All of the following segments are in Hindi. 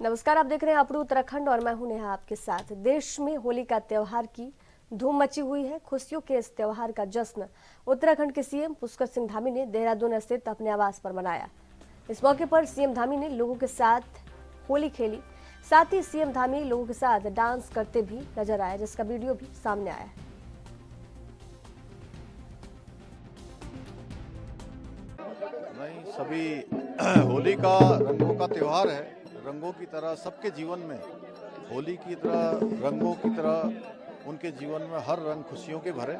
नमस्कार, आप देख रहे हैं अपरू उत्तराखंड और मैं हूं नेहा आपके साथ। देश में होली का त्योहार की धूम मची हुई है। खुशियों के इस त्योहार का जश्न उत्तराखंड के सीएम पुष्कर सिंह धामी ने देहरादून स्थित अपने आवास पर मनाया। इस मौके पर सीएम धामी ने लोगों के साथ होली खेली। साथ ही सीएम धामी लोगों के साथ डांस करते भी नजर आए, जिसका वीडियो भी सामने आया है। नहीं, सभी होली का रंगों का त्योहार है। रंगों की तरह सबके जीवन में होली की तरह रंगों की तरह उनके जीवन में हर रंग खुशियों के भरे।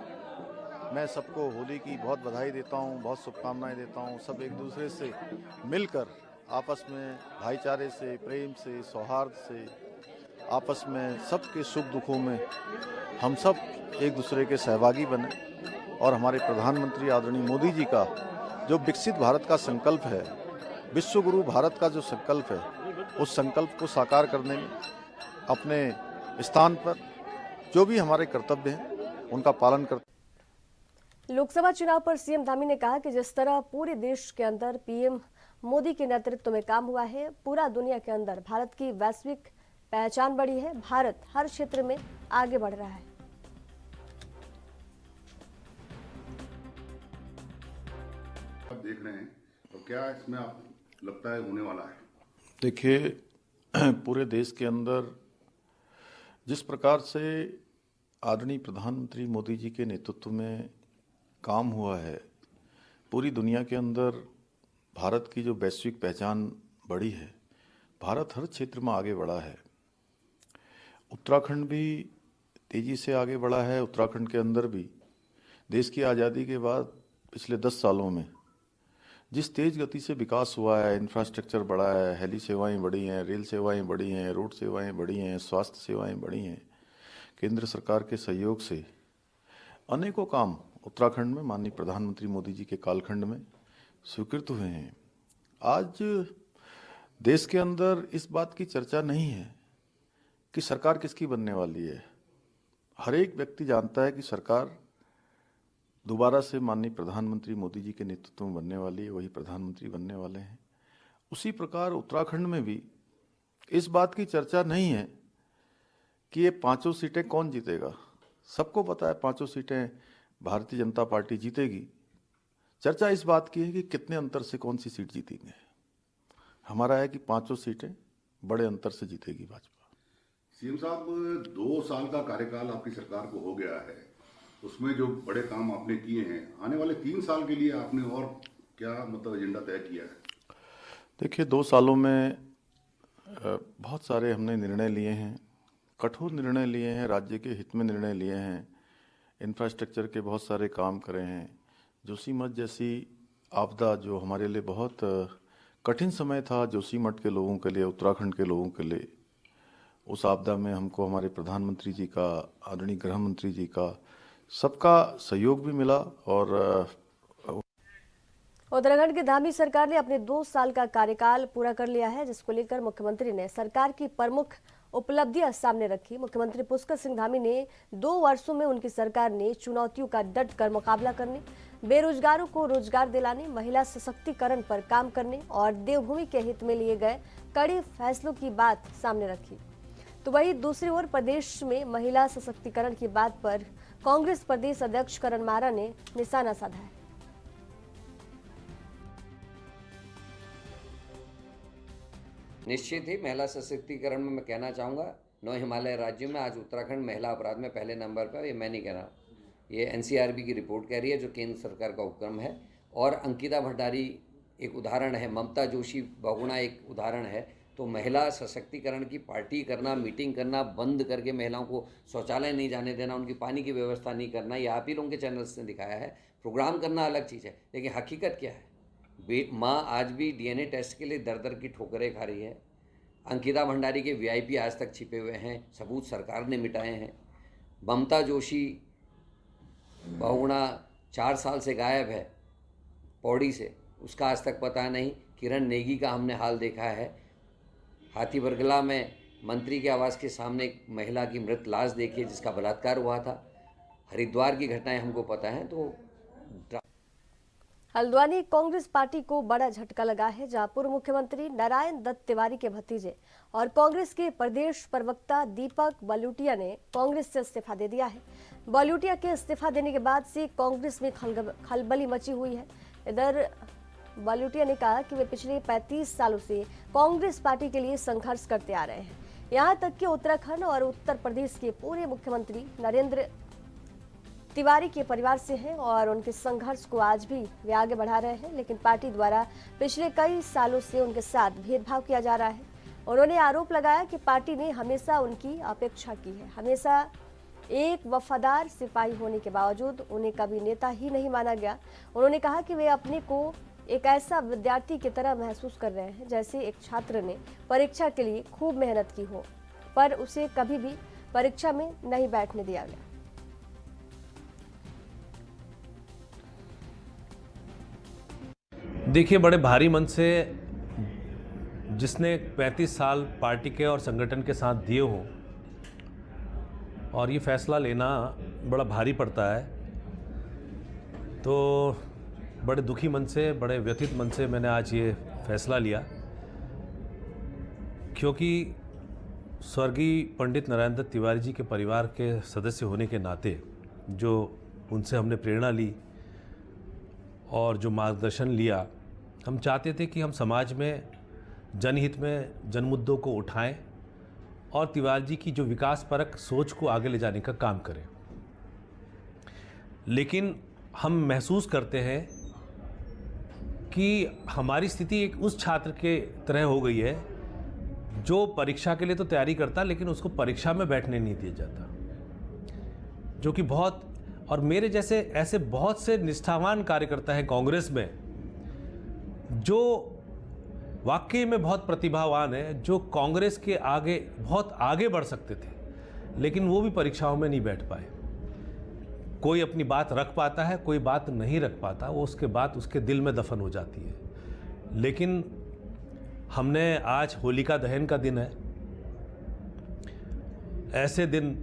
मैं सबको होली की बहुत बधाई देता हूँ, बहुत शुभकामनाएं देता हूँ। सब एक दूसरे से मिलकर आपस में भाईचारे से, प्रेम से, सौहार्द से, आपस में सबके सुख दुखों में हम सब एक दूसरे के सहभागी बने और हमारे प्रधानमंत्री आदरणीय मोदी जी का जो विकसित भारत का संकल्प है, विश्व गुरु भारत का जो संकल्प है, उस संकल्प को साकार करने में अपने स्थान पर जो भी हमारे कर्तव्य हैं उनका पालन करते। लोकसभा चुनाव पर सीएम धामी ने कहा कि जिस तरह पूरे देश के अंदर पीएम मोदी के नेतृत्व में काम हुआ है, पूरा दुनिया के अंदर भारत की वैश्विक पहचान बढ़ी है। भारत हर क्षेत्र में आगे बढ़ रहा है। आप देख रहे हैं तो क्या इसमें आप लगता है होने वाला है? देखिए, पूरे देश के अंदर जिस प्रकार से आदरणीय प्रधानमंत्री मोदी जी के नेतृत्व में काम हुआ है, पूरी दुनिया के अंदर भारत की जो वैश्विक पहचान बढ़ी है, भारत हर क्षेत्र में आगे बढ़ा है। उत्तराखंड भी तेजी से आगे बढ़ा है। उत्तराखंड के अंदर भी देश की आज़ादी के बाद पिछले 10 सालों में जिस तेज गति से विकास हुआ है, इंफ्रास्ट्रक्चर बढ़ा है, हेली सेवाएं बढ़ी हैं, रेल सेवाएं बढ़ी हैं, रोड सेवाएं बढ़ी हैं, स्वास्थ्य सेवाएं बढ़ी हैं। केंद्र सरकार के सहयोग से अनेकों काम उत्तराखंड में माननीय प्रधानमंत्री मोदी जी के कालखंड में स्वीकृत हुए हैं। आज देश के अंदर इस बात की चर्चा नहीं है कि सरकार किसकी बनने वाली है। हर एक व्यक्ति जानता है कि सरकार दोबारा से माननीय प्रधानमंत्री मोदी जी के नेतृत्व में बनने वाली है, वही प्रधानमंत्री बनने वाले हैं। उसी प्रकार उत्तराखंड में भी इस बात की चर्चा नहीं है कि ये 5 सीटें कौन जीतेगा। सबको पता है 5 सीटें भारतीय जनता पार्टी जीतेगी। चर्चा इस बात की है कि कितने अंतर से कौन सी सीट जीतेंगे। हमारा है कि 5 सीटें बड़े अंतर से जीतेगी भाजपा। सीएम साहब, 2 साल का कार्यकाल आपकी सरकार को हो गया है, उसमें जो बड़े काम आपने किए हैं, आने वाले 3 साल के लिए आपने और क्या एजेंडा तय किया है? देखिए, 2 सालों में बहुत सारे हमने निर्णय लिए हैं, कठोर निर्णय लिए हैं, राज्य के हित में निर्णय लिए हैं, इंफ्रास्ट्रक्चर के बहुत सारे काम करे हैं। जोशीमठ जैसी आपदा जो हमारे लिए बहुत कठिन समय था, जोशीमठ के लोगों के लिए, उत्तराखंड के लोगों के लिए, उस आपदा में हमको हमारे प्रधानमंत्री जी का, आदरणीय गृह मंत्री जी का, सबका सहयोग भी मिला। और उत्तराखंड की धामी सरकार ने अपने 2 साल का कार्यकाल पूरा कर लिया है, जिसको लेकर मुख्यमंत्री ने सरकार की प्रमुख उपलब्धियां सामने रखी। मुख्यमंत्री पुष्कर सिंह धामी ने 2 वर्षों में उनकी सरकार ने चुनौतियों का डट कर मुकाबला करने, बेरोजगारों को रोजगार दिलाने, महिला सशक्तिकरण पर काम करने और देवभूमि के हित में लिए गए कड़े फैसलों की बात सामने रखी। तो वहीं दूसरी ओर प्रदेश में महिला सशक्तिकरण की बात पर कांग्रेस प्रदेश अध्यक्ष करण मारा ने निशाना साधा है। निश्चित ही महिला सशक्तिकरण में मैं कहना चाहूँगा, 9 हिमालय राज्यों में आज उत्तराखंड महिला अपराध में पहले नंबर पर। ये मैं नहीं कह रहा, ये एनसीआरबी की रिपोर्ट कह रही है, जो केंद्र सरकार का उपक्रम है। और अंकिता भंडारी एक उदाहरण है, ममता जोशी बहुगुणा एक उदाहरण है। तो महिला सशक्तिकरण की पार्टी करना, मीटिंग करना बंद करके महिलाओं को शौचालय नहीं जाने देना, उनकी पानी की व्यवस्था नहीं करना, ये आप ही लोगों के चैनल्स ने दिखाया है। प्रोग्राम करना अलग चीज़ है, लेकिन हकीकत क्या है? माँ आज भी डीएनए टेस्ट के लिए दर दर की ठोकरें खा रही है। अंकिता भंडारी के वीआईपी आज तक छिपे हुए हैं, सबूत सरकार ने मिटाए हैं। ममता जोशी बहुगुणा 4 साल से गायब है पौड़ी से, उसका आज तक पता नहीं। किरण नेगी का हमने हाल देखा है। हाथी बरगला में मंत्री के आवास के सामने एक महिला की मृत लाश देखी जिसका बलात्कार हुआ था। हरिद्वार की घटनाएं हमको पता है। तो हल्द्वानी कांग्रेस पार्टी को बड़ा झटका लगा है, जहां पूर्व मुख्यमंत्री नारायण दत्त तिवारी के भतीजे और कांग्रेस के प्रदेश प्रवक्ता दीपक बालोटिया ने कांग्रेस से इस्तीफा दे दिया है। बालोटिया के इस्तीफा देने के बाद से कांग्रेस में खलबली मची हुई है। इधर बालोटिया ने कहा कि वे पिछले 35 सालों से कांग्रेस पार्टी के लिए संघर्ष करते आ रहे हैं। यहां तक कि उत्तराखंड और उत्तर प्रदेश के पूर्व मुख्यमंत्री नरेंद्र तिवारी के परिवार से हैं और उनके संघर्ष को आज भी वे आगे बढ़ा रहे हैं, लेकिन पार्टी द्वारा पिछले कई सालों से उनके साथ भेदभाव किया जा रहा है। उन्होंने आरोप लगाया कि पार्टी ने हमेशा उनकी अपेक्षा की है, हमेशा एक वफादार सिपाही होने के बावजूद उन्हें कभी नेता ही नहीं माना गया। उन्होंने कहा कि वे अपने को एक ऐसा विद्यार्थी की तरह महसूस कर रहे हैं जैसे एक छात्र ने परीक्षा के लिए खूब मेहनत की हो, पर उसे कभी भी परीक्षा में नहीं बैठने दिया गया। देखिए, बड़े भारी मन से जिसने 35 साल पार्टी के और संगठन के साथ दिए हों और ये फैसला लेना बड़ा भारी पड़ता है, तो बड़े दुखी मन से, बड़े व्यथित मन से मैंने आज ये फैसला लिया, क्योंकि स्वर्गीय पंडित नारायण दत्त तिवारी जी के परिवार के सदस्य होने के नाते जो उनसे हमने प्रेरणा ली और जो मार्गदर्शन लिया, हम चाहते थे कि हम समाज में जनहित में जन मुद्दों को उठाएं और तिवारी जी की जो विकास परक सोच को आगे ले जाने का काम करें। लेकिन हम महसूस करते हैं कि हमारी स्थिति एक उस छात्र के तरह हो गई है जो परीक्षा के लिए तो तैयारी करता, लेकिन उसको परीक्षा में बैठने नहीं दिया जाता, जो कि बहुत, और मेरे जैसे ऐसे बहुत से निष्ठावान कार्यकर्ता हैं कांग्रेस में जो वाकई में बहुत प्रतिभावान है, जो कांग्रेस के आगे बहुत आगे बढ़ सकते थे, लेकिन वो भी परीक्षाओं में नहीं बैठ पाए। कोई अपनी बात रख पाता है, कोई बात नहीं रख पाता, वो उसके बात उसके दिल में दफन हो जाती है। लेकिन हमने आज होलिका दहन का दिन है, ऐसे दिन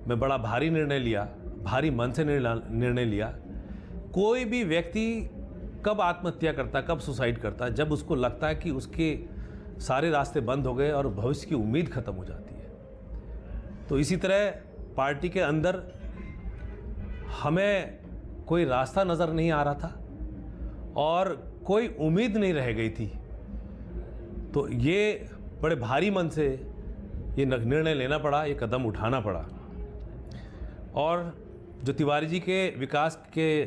में बड़ा भारी निर्णय लिया, भारी मन से निर्णय लिया। कोई भी व्यक्ति कब आत्महत्या करता, कब सुसाइड करता, जब उसको लगता है कि उसके सारे रास्ते बंद हो गए और भविष्य की उम्मीद खत्म हो जाती है। तो इसी तरह पार्टी के अंदर हमें कोई रास्ता नज़र नहीं आ रहा था और कोई उम्मीद नहीं रह गई थी। तो ये बड़े भारी मन से ये निर्णय लेना पड़ा, ये कदम उठाना पड़ा। और जो तिवारी जी के विकास के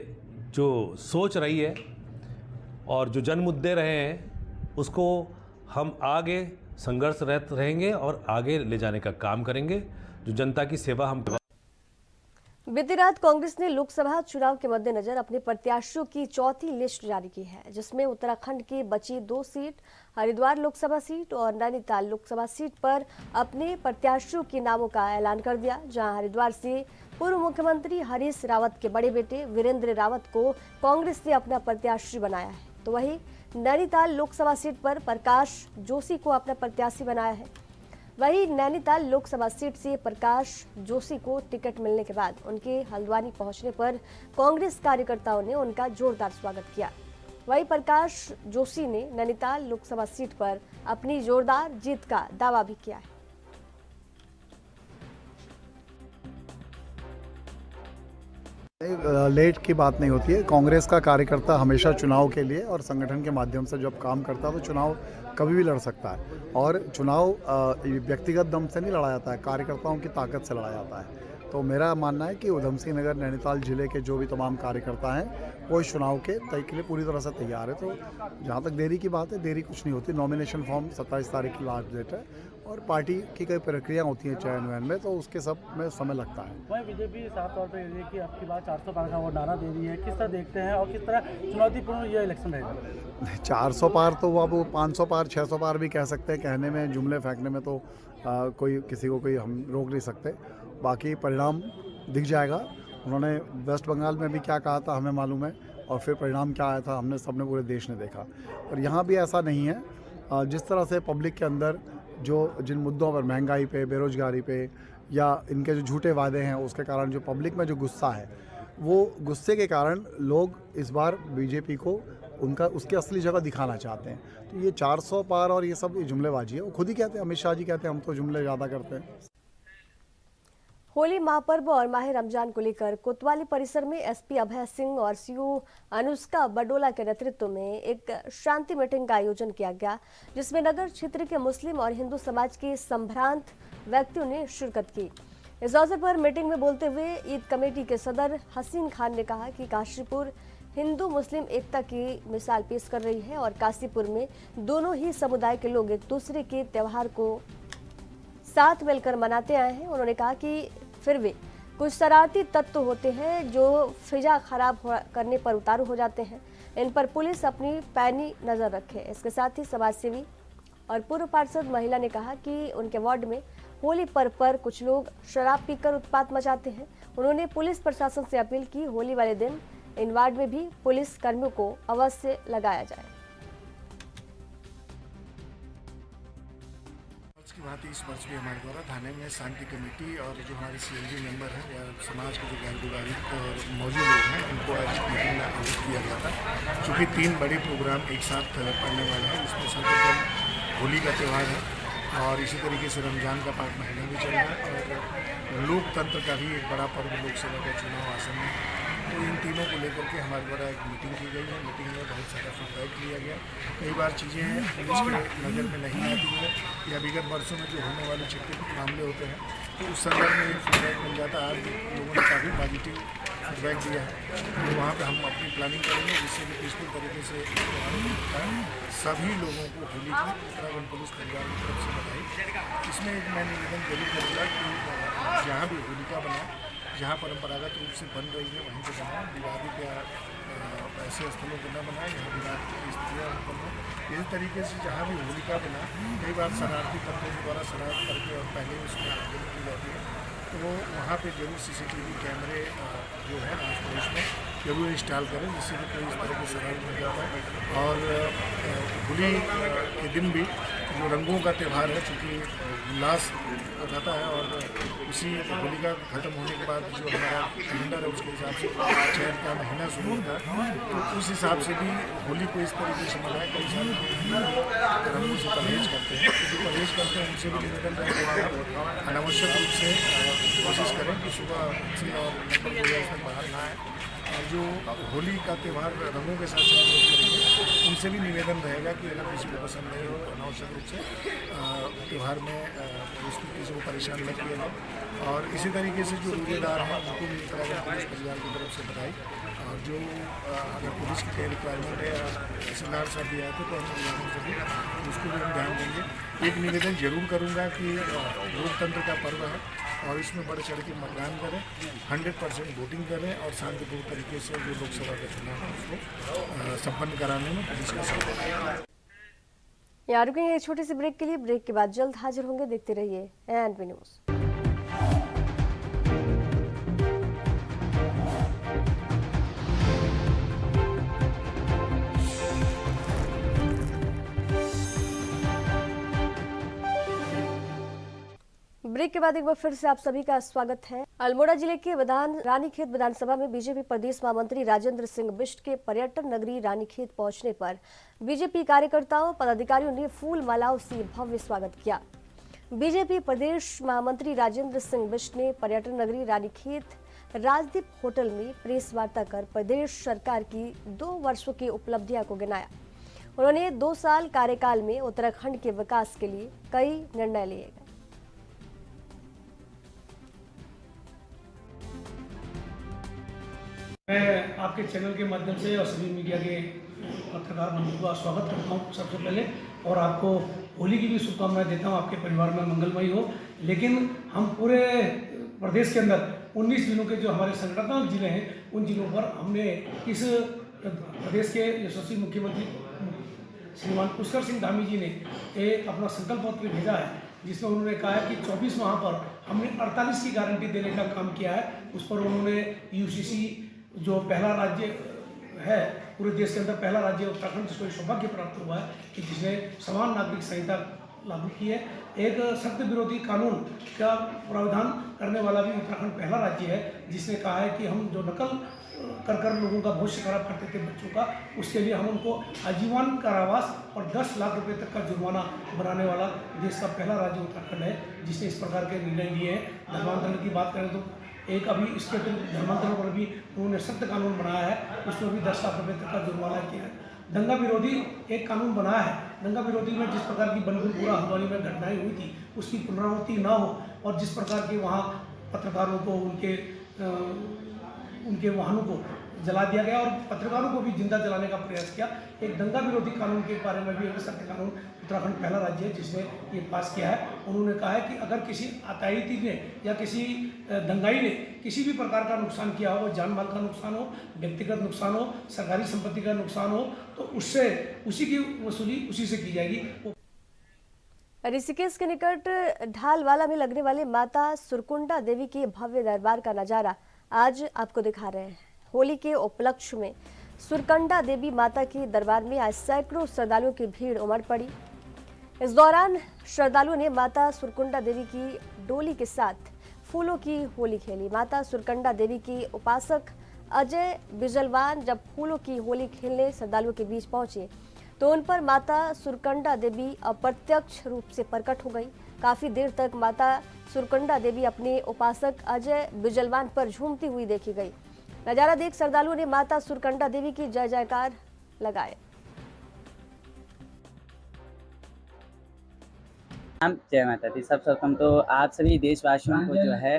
जो सोच रही है और जो जन मुद्दे रहे हैं, उसको हम आगे संघर्षरत रहेंगे और आगे ले जाने का काम करेंगे, जो जनता की सेवा हम। बीती रात कांग्रेस ने लोकसभा चुनाव के मद्देनजर अपने प्रत्याशियों की चौथी लिस्ट जारी की है, जिसमें उत्तराखंड की बची 2 सीट, हरिद्वार लोकसभा सीट और नैनीताल लोकसभा सीट पर अपने प्रत्याशियों के नामों का ऐलान कर दिया। जहां हरिद्वार से पूर्व मुख्यमंत्री हरीश रावत के बड़े बेटे वीरेंद्र रावत को कांग्रेस ने अपना प्रत्याशी बनाया है, तो वहीं नैनीताल लोकसभा सीट पर प्रकाश जोशी को अपना प्रत्याशी बनाया है। वहीं नैनीताल लोकसभा सीट से प्रकाश जोशी को टिकट मिलने के बाद उनके हल्द्वानी पहुंचने पर कांग्रेस कार्यकर्ताओं ने उनका जोरदार स्वागत किया। वहीं प्रकाश जोशी ने नैनीताल लोकसभा सीट पर अपनी जोरदार जीत का दावा भी किया है। लेट की बात नहीं होती है। कांग्रेस का कार्यकर्ता हमेशा चुनाव के लिए और संगठन के माध्यम से जब काम करता है तो चुनाव कभी भी लड़ सकता है। और चुनाव व्यक्तिगत दम से नहीं लड़ा जाता है, कार्यकर्ताओं की ताकत से लड़ा जाता है। तो मेरा मानना है कि उधम सिंह नगर नैनीताल जिले के जो भी तमाम कार्यकर्ता हैं वो इस चुनाव के तय के लिए पूरी तरह से तैयार है। तो जहाँ तक देरी की बात है, देरी कुछ नहीं होती। नॉमिनेशन फॉर्म 27 तारीख की लास्ट डेट है और पार्टी की कई प्रक्रिया होती हैं चयन वयन में, तो उसके सब में समय लगता है। वही बीजेपी साफ तौर पर ये कि आपकी बात 400 पार का वो नारा दे रही है, किस तरह देखते हैं और किस तरह चुनौतीपूर्ण ये इलेक्शन रहेगा? 400 पार तो वो अब 500 पार 600 पार भी कह सकते हैं। कहने में, जुमले फेंकने में तो कोई किसी को कोई हम रोक नहीं सकते। बाकी परिणाम दिख जाएगा। उन्होंने वेस्ट बंगाल में भी क्या कहा था हमें मालूम है, और फिर परिणाम क्या आया था हमने सबने पूरे देश ने देखा। और यहाँ भी ऐसा नहीं है। जिस तरह से पब्लिक के अंदर जो जिन मुद्दों पर, महंगाई पे, बेरोजगारी पे, या इनके जो झूठे वादे हैं उसके कारण जो पब्लिक में जो गुस्सा है, वो गुस्से के कारण लोग इस बार बीजेपी को उनका उसकी असली जगह दिखाना चाहते हैं। तो ये 400 पार और ये सब ये जुमलेबाजी है। वो खुद ही कहते हैं, अमित शाह जी कहते हैं हम तो जुमले ज़्यादा करते हैं। होली महापर्व और माह रमजान को लेकर कोतवाली परिसर में एसपी अभय सिंह और सीओ अनुष्का बडोला के नेतृत्व में एक शांति मीटिंग का आयोजन किया गया, जिसमें नगर क्षेत्र के मुस्लिम और हिंदू समाज के संभ्रांत व्यक्तियों ने शिरकत की। इस अवसर पर मीटिंग में बोलते हुए ईद कमेटी के सदर हसीन खान ने कहा कि काशीपुर हिंदू मुस्लिम एकता की मिसाल पेश कर रही है और काशीपुर में दोनों ही समुदाय के लोग एक दूसरे के त्योहार को साथ मिलकर मनाते आए हैं। उन्होंने कहा कि फिर भी कुछ शरारती तत्व होते हैं जो फिजा खराब करने पर उतारू हो जाते हैं। इन पर पुलिस अपनी पैनी नजर रखे। इसके साथ ही समाजसेवी और पूर्व पार्षद महिला ने कहा कि उनके वार्ड में होली पर्व पर कुछ लोग शराब पीकर उत्पात मचाते हैं। उन्होंने पुलिस प्रशासन से अपील की होली वाले दिन इन वार्ड में भी पुलिस कर्मियों को अवश्य लगाया जाए। की बात इस वर्ष भी हमारे द्वारा थाने में शांति कमेटी और जो हमारे सीएलजी मेंबर हैं या समाज के जो गैर विवाहित और मौजूद लोग हैं उनको आज मीटिंग में आयोजित किया गया था। चूँकि 3 बड़े प्रोग्राम एक साथ पड़ने वाले हैं, इसमें सर्वप्रथम होली का त्यौहार है और इसी तरीके से रमज़ान का पाक महीना भी चल रहा है और लोकतंत्र का भी एक बड़ा पर्व लोकसभा का चुनाव आसन है। तो इन तीनों को लेकर के हमारे द्वारा एक मीटिंग की गई है। मीटिंग में बहुत सारा फीडबैक लिया गया। कई बार चीज़ें पुलिस के नज़र में नहीं आती है या विगत वर्षों में जो होने वाले छिटपुट मामले होते हैं तो उस संदर्भ में फीडबैक मिल जाता है। आज लोगों ने काफ़ी पॉजिटिव फीडबैक दिया है, तो वहाँ पर हम अपनी प्लानिंग करेंगे जिससे कि पीसफुल तरीके से सभी लोगों को होली की उत्तराखंड पुलिस परिवार की तरफ से बधाई। इसमें एक मैं निवेदन जरूर करूँगा कि जहाँ भी होलिका बना, जहाँ परंपरागत रूप से बन रही है वहीं पर बनाएं, विवादित या ऐसे स्थलों पर न बनाएं जहाँ विवाद की स्थितियाँ उत्पन्न हो। इसी तरीके से जहाँ भी होलिका बना, कई बार शरारती तत्वों के द्वारा शरारत करके और पहले उसमें आयोजन की जाती है, तो वो वहाँ पे जरूर सीसीटीवी कैमरे जो है आस पड़ोस में जरूर इंस्टॉल करें जिससे कि कोई इस तरह की शरारत नहीं जाता है। और होली के दिन भी जो रंगों का त्यौहार है, चूँकि उल्लास रहता है और उसी होली का खत्म होने के बाद जो हमारा कैलेंडर है उसके हिसाब से चैत का महीना शुरू होता है, तो उस हिसाब से भी होली को इस तरीके से मनाएं। कई सारे रंगों से परहेज करते हैं, तो जो परहेज करते हैं उनसे भी निवेदन रहेगा अनावश्यक रूप से कोशिश करें कि सुबह से और लगभग 2 बजे तक बाहर ना आए। और जो होली का त्यौहार रंगों के साथ सेलिब्रेट करेंगे उनसे भी निवेदन रहेगा कि अगर किसी को पसंद नहीं हो तो अनावश्यक रूप से त्यौहार में उसको किसी को परेशान न किया जाए। और इसी तरीके से जो रोजेदार हैं उनको भी उत्तराखंड पुलिस परिवार की तरफ से बधाई। और जो अगर पुलिस की कोई रिक्वायरमेंट है या तहसीलदार साहब भी आए थे तो हम विभागों से भी उसको भी हम ध्यान देंगे। एक निवेदन जरूर करूँगा कि लोकतंत्र का पर्व है और इसमें बढ़ चढ़ के मतदान करें, 100% वोटिंग करें और शांतिपूर्ण तरीके से जो लोकसभा का चुनाव है उसको संपन्न कराने में पुलिस का सहयोग है। यहाँ रुकेंगे एक छोटे से ब्रेक के लिए। ब्रेक के बाद जल्द हाजिर होंगे। देखते रहिए एएनपी न्यूज़। ब्रेक के बाद एक बार फिर से आप सभी का स्वागत है। अल्मोड़ा जिले के रानीखेत विधानसभा में बीजेपी प्रदेश महामंत्री राजेंद्र सिंह बिष्ट के पर्यटन नगरी रानीखेत पहुंचने पर बीजेपी कार्यकर्ताओं पदाधिकारियों ने फूल मालाओं से भव्य स्वागत किया। बीजेपी प्रदेश महामंत्री राजेंद्र सिंह बिष्ट ने पर्यटन नगरी रानीखेत राजदीप होटल में प्रेस वार्ता कर प्रदेश सरकार की 2 वर्षों की उपलब्धियों को गिनाया। उन्होंने 2 साल कार्यकाल में उत्तराखंड के विकास के लिए कई निर्णय लिए। मैं आपके चैनल के माध्यम से और सभी मीडिया के पत्रकार बंधुओं का स्वागत करता हूं सबसे पहले, और आपको होली की भी शुभकामनाएं देता हूं। आपके परिवार में मंगलमय हो। लेकिन हम पूरे प्रदेश के अंदर 19 जिलों के जो हमारे संगठनात्मक जिले हैं उन जिलों पर हमने इस प्रदेश के यशस्वी मुख्यमंत्री श्रीमान पुष्कर सिंह धामी जी ने एक अपना संकल्प पत्र भेजा है जिसमें उन्होंने कहा है कि 24 माह पर हमने 48 की गारंटी देने का काम किया है। उस पर उन्होंने यूसीसी जो पहला राज्य है पूरे देश के अंदर, पहला राज्य उत्तराखंड जिसको सौभाग्य प्राप्त हुआ है कि जिसने समान नागरिक संहिता लागू की है। एक सख्त विरोधी कानून का प्रावधान करने वाला भी उत्तराखंड पहला राज्य है जिसने कहा है कि हम जो नकल कर लोगों का भविष्य खराब करते थे बच्चों का, उसके लिए हम उनको आजीवन कारावास और 10 लाख रुपए तक का जुर्माना बनाने वाला देश का पहला राज्य उत्तराखंड है जिसने इस प्रकार के निर्णय लिए हैं। धर्मांतरण की बात करें तो एक अभी इसके अतिरिक्त धर्मांतरण पर भी उन्होंने सख्त कानून बनाया है, उसमें भी 10 लाख रुपए तक का जुर्माना किया है। दंगा विरोधी एक कानून बनाया है। दंगा विरोधी में जिस प्रकार की बनपुरपुरा हल्द्वानी में घटनाएं हुई थी उसकी पुनरावृत्ति ना हो और जिस प्रकार के वहाँ पत्रकारों को उनके वाहनों को जला दिया गया और पत्रकारों को भी जिंदा जलाने का प्रयास किया। एक दंगा विरोधी कानून के बारे में भी एक सख्त कानून उत्तराखंड पहला राज्य है जिसने ये पास किया है। उन्होंने कहा है कि अगर किसी आतंकी ने या किसी दंगाई ने किसी भी प्रकार का नुकसान किया हो, जान माल का नुकसान हो, व्यक्तिगत नुकसान हो, सरकारी संपत्ति का नुकसान हो, तो उससे उसी की वसूली उसी से की जाएगी। ऋषिकेश के निकट ढालवाला में लगने वाले माता सुरकुंडा देवी के भव्य दरबार का नजारा आज आपको दिखा रहे हैं। होली के उपलक्ष्य में सुरकंडा देवी माता के दरबार में आज सैकड़ों श्रद्धालुओं की भीड़ उमड़ पड़ी। इस दौरान श्रद्धालुओं ने माता सुरकुंडा देवी की डोली के साथ फूलों की होली खेली। माता सुरकंडा देवी की उपासक अजय बिजलवान जब फूलों की होली खेलने श्रद्धालुओं के बीच पहुंचे तो उन पर माता सुरकंडा देवी अप्रत्यक्ष रूप से प्रकट हो गई। काफी देर तक माता सुरकंडा देवी अपने उपासक अजय बिजलवान पर झूमती हुई देखी गई। नजारा देख श्रद्धालुओं ने माता सुरकंडा देवी की जय जयकार लगाए। जय माता दी। सर्वप्रथम तो आप सभी देशवासियों को जो है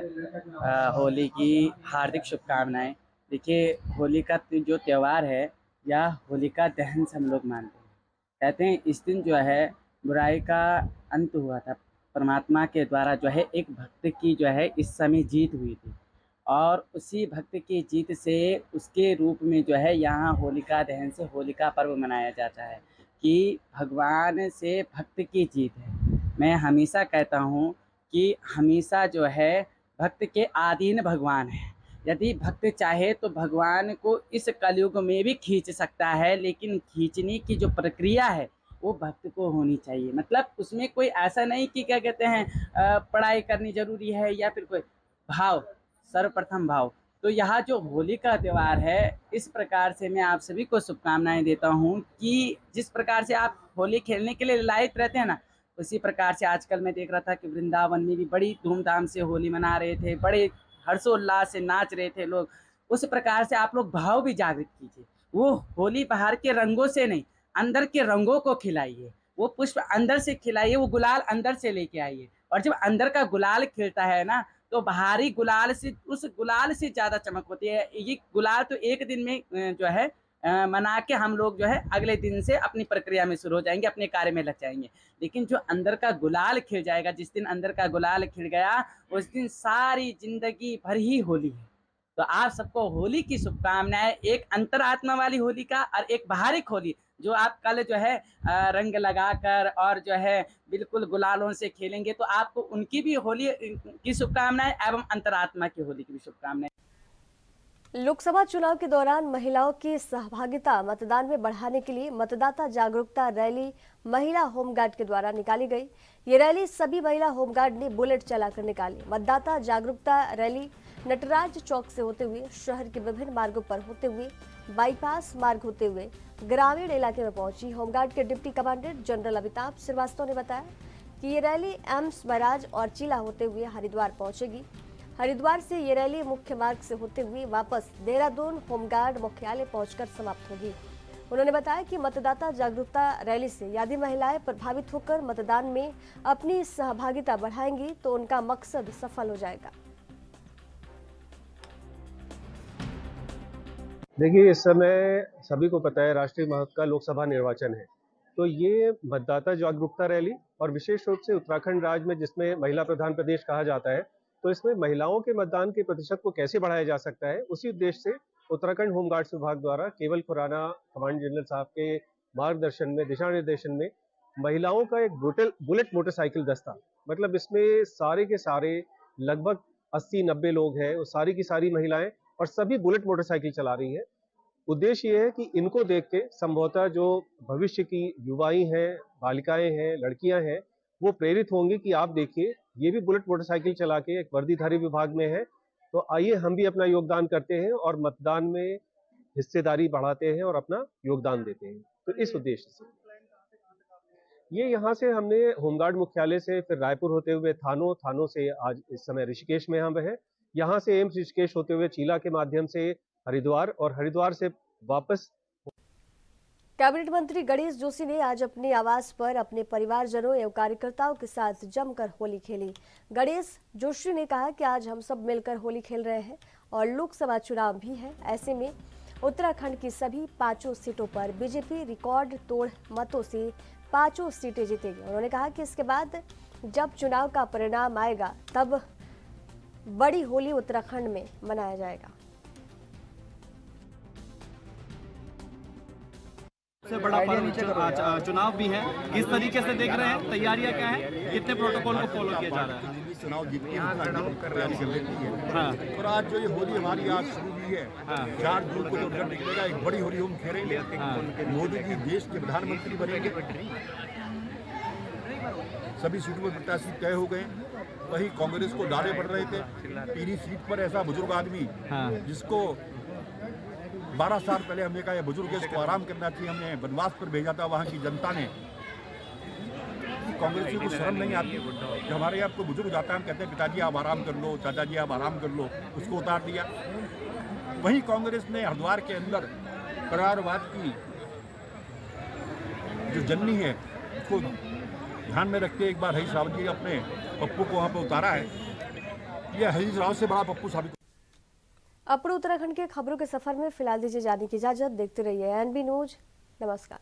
होली की हार्दिक शुभकामनाएं। देखिए, होली का जो त्यौहार है या होलिका दहन से हम लोग मानते हैं। कहते हैं इस दिन जो है बुराई का अंत हुआ था। परमात्मा के द्वारा जो है एक भक्त की जो है इस समय जीत हुई थी और उसी भक्त की जीत से उसके रूप में जो है यहाँ होलिका दहन से होलिका पर्व मनाया जाता है कि भगवान से भक्त की जीत है। मैं हमेशा कहता हूँ कि हमेशा जो है भक्त के आधीन भगवान है। यदि भक्त चाहे तो भगवान को इस कलयुग में भी खींच सकता है, लेकिन खींचने की जो प्रक्रिया है वो भक्त को होनी चाहिए। मतलब उसमें कोई ऐसा नहीं कि क्या कहते हैं पढ़ाई करनी जरूरी है या फिर कोई भाव, सर्वप्रथम भाव। तो यहाँ जो होली का त्यौहार है इस प्रकार से मैं आप सभी को शुभकामनाएं देता हूँ कि जिस प्रकार से आप होली खेलने के लिए लायक रहते हैं ना, उसी प्रकार से आजकल मैं देख रहा था कि वृंदावन में भी बड़ी धूमधाम से होली मना रहे थे, बड़े हर्षोल्लास से नाच रहे थे लोग। उस प्रकार से आप लोग भाव भी जागृत कीजिए। वो होली बाहर के रंगों से नहीं, अंदर के रंगों को खिलाइए। वो पुष्प अंदर से खिलाइए, वो गुलाल अंदर से लेके आइए। और जब अंदर का गुलाल खिलता है ना तो बाहरी गुलाल से, उस गुलाल से ज़्यादा चमक होती है। ये गुलाल तो एक दिन में जो है मना के हम लोग जो है अगले दिन से अपनी प्रक्रिया में शुरू हो जाएंगे, अपने कार्य में लग जाएंगे। लेकिन जो अंदर का गुलाल खिल जाएगा, जिस दिन अंदर का गुलाल खिल गया उस दिन सारी जिंदगी भर ही होली है। तो आप सबको होली की शुभकामनाएं। एक अंतरात्मा वाली होली का और एक बाहरिक होली जो आप कल जो है रंग लगाकर और जो है बिल्कुल गुलालों से खेलेंगे, तो आपको उनकी भी होली की शुभकामनाएं एवं अंतरात्मा की होली की भी शुभकामनाएं। लोकसभा चुनाव के दौरान महिलाओं की सहभागिता मतदान में बढ़ाने के लिए मतदाता जागरूकता रैली महिला होमगार्ड के द्वारा निकाली गई। ये रैली सभी महिला होमगार्ड ने बुलेट चलाकर निकाली। मतदाता जागरूकता रैली नटराज चौक से होते हुए शहर के विभिन्न मार्गों पर होते हुए बाईपास मार्ग होते हुए ग्रामीण इलाके में पहुंची। होमगार्ड के deputy commandant general Amitabh Srivastava ने बताया कि ये रैली एम्स बैराज और चिला होते हुए हरिद्वार पहुंचेगी। हरिद्वार से ये रैली मुख्य मार्ग से होते हुए वापस देहरादून होमगार्ड मुख्यालय पहुंचकर समाप्त होगी। उन्होंने बताया कि मतदाता जागरूकता रैली से यदि महिलाएं प्रभावित होकर मतदान में अपनी सहभागिता बढ़ाएंगी तो उनका मकसद सफल हो जाएगा। देखिए, इस समय सभी को पता है राष्ट्रीय महत्व का लोकसभा निर्वाचन है, तो ये मतदाता जागरूकता रैली और विशेष रूप से उत्तराखंड राज्य में जिसमें महिला प्रधान प्रदेश कहा जाता है, तो इसमें महिलाओं के मतदान के प्रतिशत को कैसे बढ़ाया जा सकता है, उसी उद्देश्य से उत्तराखंड होमगार्ड्स विभाग द्वारा केवल खुराना कमांड जनरल साहब के मार्गदर्शन में, दिशा निर्देशन में महिलाओं का एक बुलेट मोटरसाइकिल दस्ता, मतलब इसमें सारे के सारे लगभग 80-90 लोग हैं, वो सारी की सारी महिलाएं और सभी बुलेट मोटरसाइकिल चला रही है। उद्देश्य ये है कि इनको देख के संभवतः जो भविष्य की युवाएं हैं, बालिकाएं हैं, लड़कियां हैं, वो प्रेरित होंगे कि आप देखिए ये भी बुलेट मोटरसाइकिल चला के एक वर्दीधारी विभाग में है, तो आइए हम भी अपना योगदान करते हैं और मतदान में हिस्सेदारी बढ़ाते हैं और अपना योगदान देते हैं। तो इस उद्देश्य से ये यहाँ से हमने होमगार्ड मुख्यालय से फिर रायपुर होते हुए थानों से आज इस समय ऋषिकेश में हम हैं, यहाँ से एम्स ऋषिकेश होते हुए चीला के माध्यम से हरिद्वार और हरिद्वार से वापस। कैबिनेट मंत्री गणेश जोशी ने आज अपने आवास पर अपने परिवारजनों एवं कार्यकर्ताओं के साथ जमकर होली खेली। गणेश जोशी ने कहा कि आज हम सब मिलकर होली खेल रहे हैं और लोकसभा चुनाव भी है। ऐसे में उत्तराखंड की सभी 5 सीटों पर बीजेपी रिकॉर्ड तोड़ मतों से 5 सीटें जीतेगी। उन्होंने कहा कि इसके बाद जब चुनाव का परिणाम आएगा तब बड़ी होली उत्तराखंड में मनाया जाएगा। सबसे बड़ा पर्व चुनाव भी है, किस तरीके से देख रहे हैं, तैयारियां क्या है, कितने प्रोटोकॉल को फॉलो किया जा रहा है? चुनाव जीत के तैयारी कर लेती है। हाँ। और आज जो ये होली हमारी आज शुरू हुई है, 4 जून को जो रिजल्ट निकलेगा, एक बड़ी होली हम खेलेंगे। मोदी जी देश के प्रधानमंत्री बनेंगे, सभी सीटों में प्रत्याशी तय हो गए। वही कांग्रेस को दावे पड़ रहे थे, पीली सीट पर ऐसा बुजुर्ग आदमी जिसको 12 साल पहले हमने कहा बुजुर्ग इसको आराम करना चाहिए, हमने वनवास पर भेजा था वहाँ की जनता ने। कांग्रेस को शर्म नहीं आती कि हमारे यहाँ आपको बुजुर्ग जाता है, हम कहते हैं पिताजी आप आराम कर लो, चाचा जी आप आराम कर लो, उसको उतार दिया। वहीं कांग्रेस ने हरिद्वार के अंदर परिवारवाद की जो जननी है उसको ध्यान में रखते एक बार हरीश रावत जी अपने पप्पू को वहाँ पर उतारा है। ये हरीश रावत से बड़ा पप्पू साबित। अपने उत्तराखंड के खबरों के सफर में फिलहाल दीजिए जाने की इजाजत। देखते रहिए एनबी न्यूज। नमस्कार।